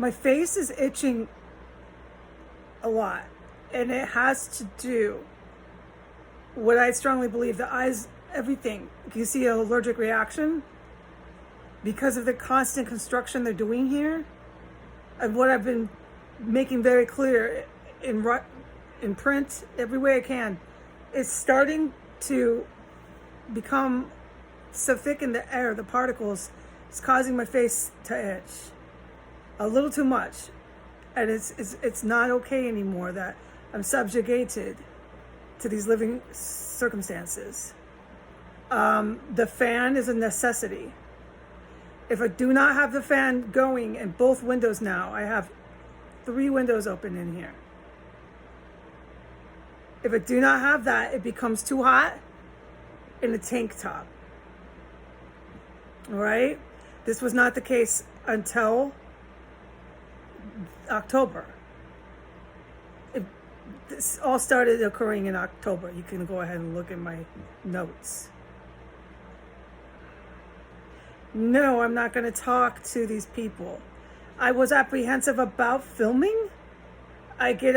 My face is itching a lot, and it has to do what I strongly believe, the eyes, everything. You see an allergic reaction because of the constant construction they're doing here, and what I've been making very clear in print every way I can. It's starting to become so thick in the air, the particles, it's causing my face to itch a little too much, and it's not okay anymore that I'm subjugated to these living circumstances. The fan is a necessity. If I do not have the fan going in both windows now, I have 3 windows open in here. If I do not have that, it becomes too hot in a tank top. All right? This was not the case until October. This all started occurring in October. You can go ahead and look at my notes. No, I'm not going to talk to these people. I was apprehensive about filming. I get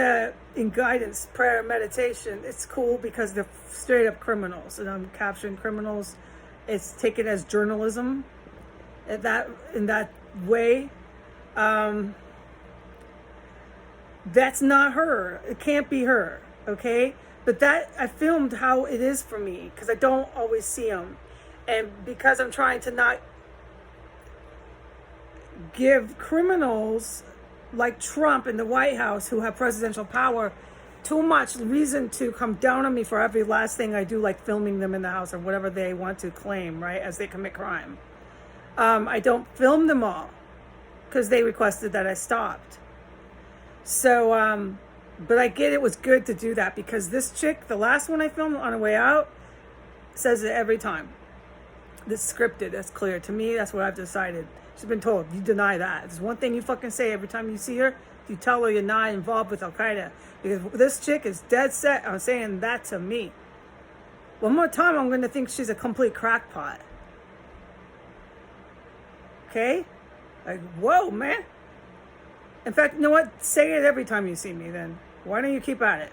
in guidance, prayer, meditation. It's cool because they're straight up criminals, and I'm capturing criminals. It's taken as journalism in that way. That's not her. It can't be her, okay? But that, I filmed how it is for me because I don't always see them. And because I'm trying to not give criminals like Trump in the White House, who have presidential power, too much reason to come down on me for every last thing I do, like filming them in the house or whatever they want to claim, right, as they commit crime. I don't film them all because they requested that I stopped. So, but I get it was good to do that because this chick, the last one I filmed on her way out, says it every time. This scripted, that's clear. To me, that's what I've decided. She's been told, you deny that. There's one thing you fucking say every time you see her. You tell her you're not involved with Al-Qaeda. Because this chick is dead set on saying that to me. One more time, I'm going to think she's a complete crackpot. Okay? Like, whoa, man. In fact, you know what? Say it every time you see me then. Why don't you keep at it?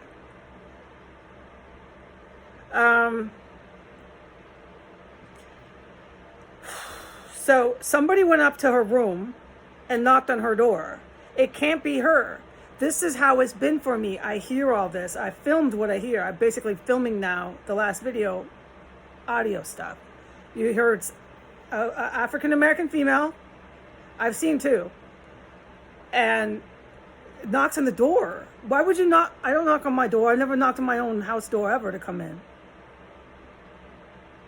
So somebody went up to her room and knocked on her door. It can't be her. This is how it's been for me. I hear all this. I filmed what I hear. I'm basically filming now the last video, audio stuff. You heard an African-American female. I've seen 2. And knocks on the door. Why would you knock? I don't knock on my door. I never knocked on my own house door ever to come in.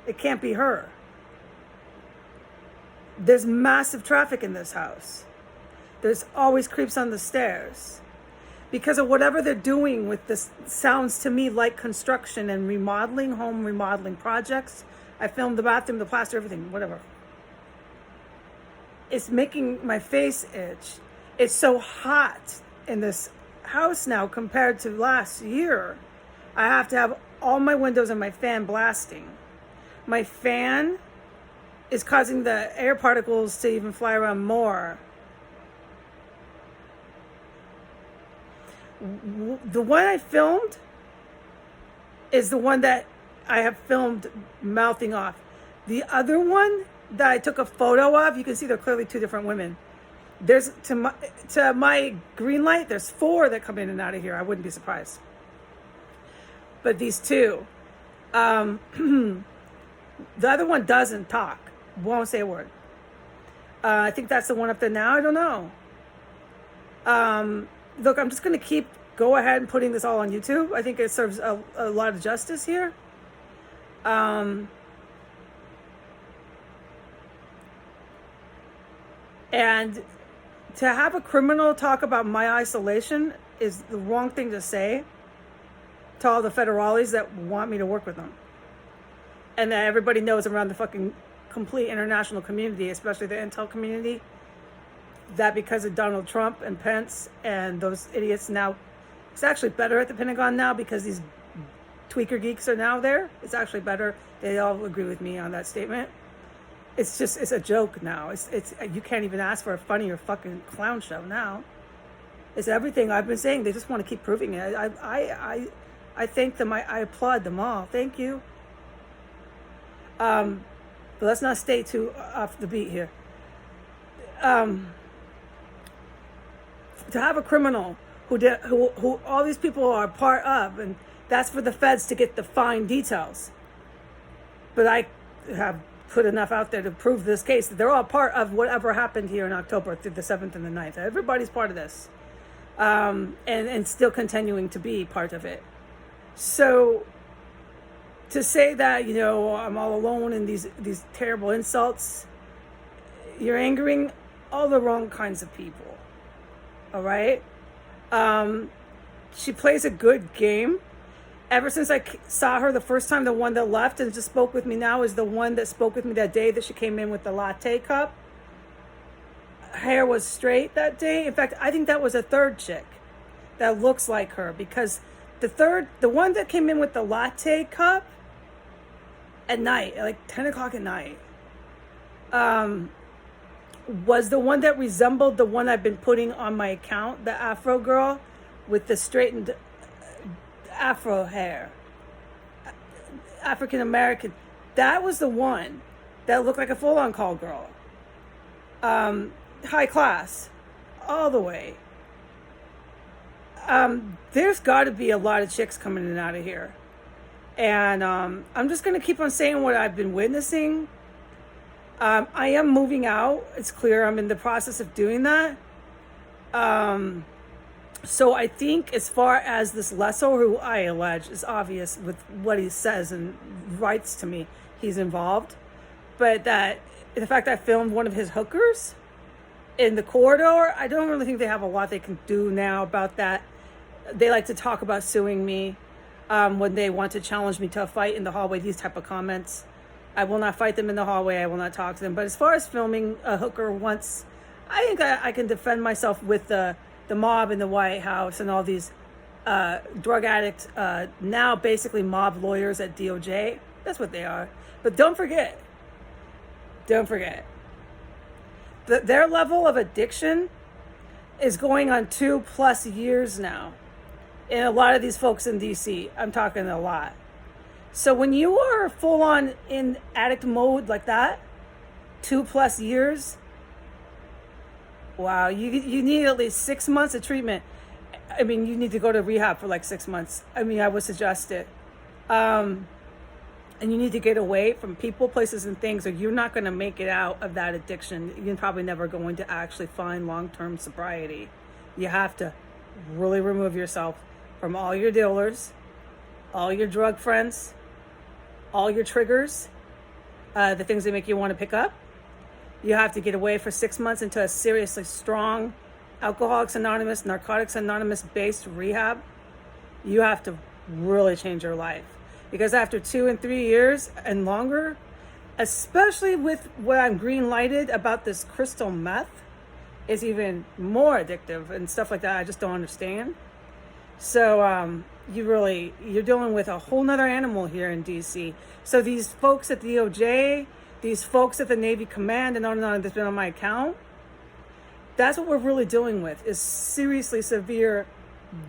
It can't be her. There's massive traffic in this house. There's always creeps on the stairs. Because of whatever they're doing with this, sounds to me like construction and remodeling, home remodeling projects. I filmed the bathroom, the plaster, everything, whatever. It's making my face itch. It's so hot in this house now compared to last year. I have to have all my windows and my fan blasting. My fan is causing the air particles to even fly around more. The one I filmed is the one that I have filmed mouthing off. The other one that I took a photo of, you can see they're clearly 2 different women. There's, to my green light, there's 4 that come in and out of here. I wouldn't be surprised. But these 2, the other one doesn't talk. Won't say a word. I think that's the one up there now. I don't know. Look, I'm just going to go ahead and putting this all on YouTube. I think it serves a lot of justice here. And to have a criminal talk about my isolation is the wrong thing to say to all the federales that want me to work with them. And that everybody knows around the fucking complete international community, especially the intel community, that because of Donald Trump and Pence and those idiots now, it's actually better at the Pentagon now because these tweaker geeks are now there. It's actually better. They all agree with me on that statement. it's a joke now. It's you can't even ask for a funnier fucking clown show now. It's everything I've been saying. They just want to keep proving it. I thank them. I applaud them all. Thank you. But let's not stay too off the beat here. To have a criminal who all these people are part of, and that's for the feds to get the fine details. But I have put enough out there to prove this case that they're all part of whatever happened here in October through the 7th and the 9th. Everybody's part of this. And still continuing to be part of it. So to say that, I'm all alone in these terrible insults, you're angering all the wrong kinds of people. All right? She plays a good game. Ever since I saw her the first time, the one that left and just spoke with me now is the one that spoke with me that day that she came in with the latte cup. Hair was straight that day. In fact, I think that was a third chick that looks like her, because the one that came in with the latte cup at night, like 10 o'clock at night, was the one that resembled the one I've been putting on my account, the Afro girl with the straightened Afro hair, African American. That was the one that looked like a full-on call girl. High class, all the way. There's got to be a lot of chicks coming in and out of here. And I'm just going to keep on saying what I've been witnessing. I am moving out. It's clear I'm in the process of doing that. So I think as far as this lessor, who I allege is obvious with what he says and writes to me, he's involved. But that the fact that I filmed one of his hookers in the corridor, I don't really think they have a lot they can do now about that. They like to talk about suing me when they want to challenge me to a fight in the hallway, these type of comments. I will not fight them in the hallway. I will not talk to them. But as far as filming a hooker once, I think I can defend myself with the mob in the White House and all these drug addicts, now basically mob lawyers at DOJ. That's what they are. But don't forget, their level of addiction is going on 2+ years now. And a lot of these folks in DC, I'm talking a lot. So when you are full on in addict mode like that, 2+ years, wow, you need at least 6 months of treatment. I mean, you need to go to rehab for like 6 months. I mean, I would suggest it. And you need to get away from people, places, and things, or you're not going to make it out of that addiction. You're probably never going to actually find long-term sobriety. You have to really remove yourself from all your dealers, all your drug friends, all your triggers, the things that make you want to pick up. You have to get away for 6 months into a seriously strong Alcoholics Anonymous, Narcotics Anonymous based rehab. You have to really change your life. Because after 2 and 3 years and longer, especially with what I'm green lighted about this crystal meth, is even more addictive and stuff like that. I just don't understand. So you're dealing with a whole nother animal here in DC. So these folks at the DOJ, these folks at the Navy Command, and on that's been on my account, that's what we're really dealing with, is seriously severe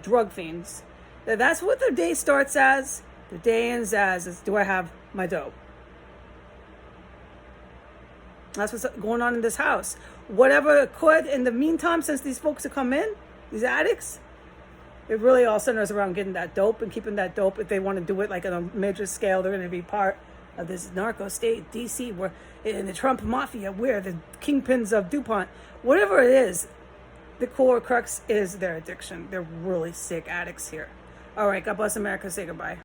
drug fiends. That's what their day starts as. The day ends as is, do I have my dope? That's what's going on in this house. Whatever could, in the meantime, since these folks have come in, these addicts, it really all centers around getting that dope and keeping that dope. If they want to do it like on a major scale, they're going to be part of this narco state, DC, where in the Trump mafia, we're the kingpins of DuPont. Whatever it is, the core crux is their addiction. They're really sick addicts here. All right, God bless America. Say goodbye.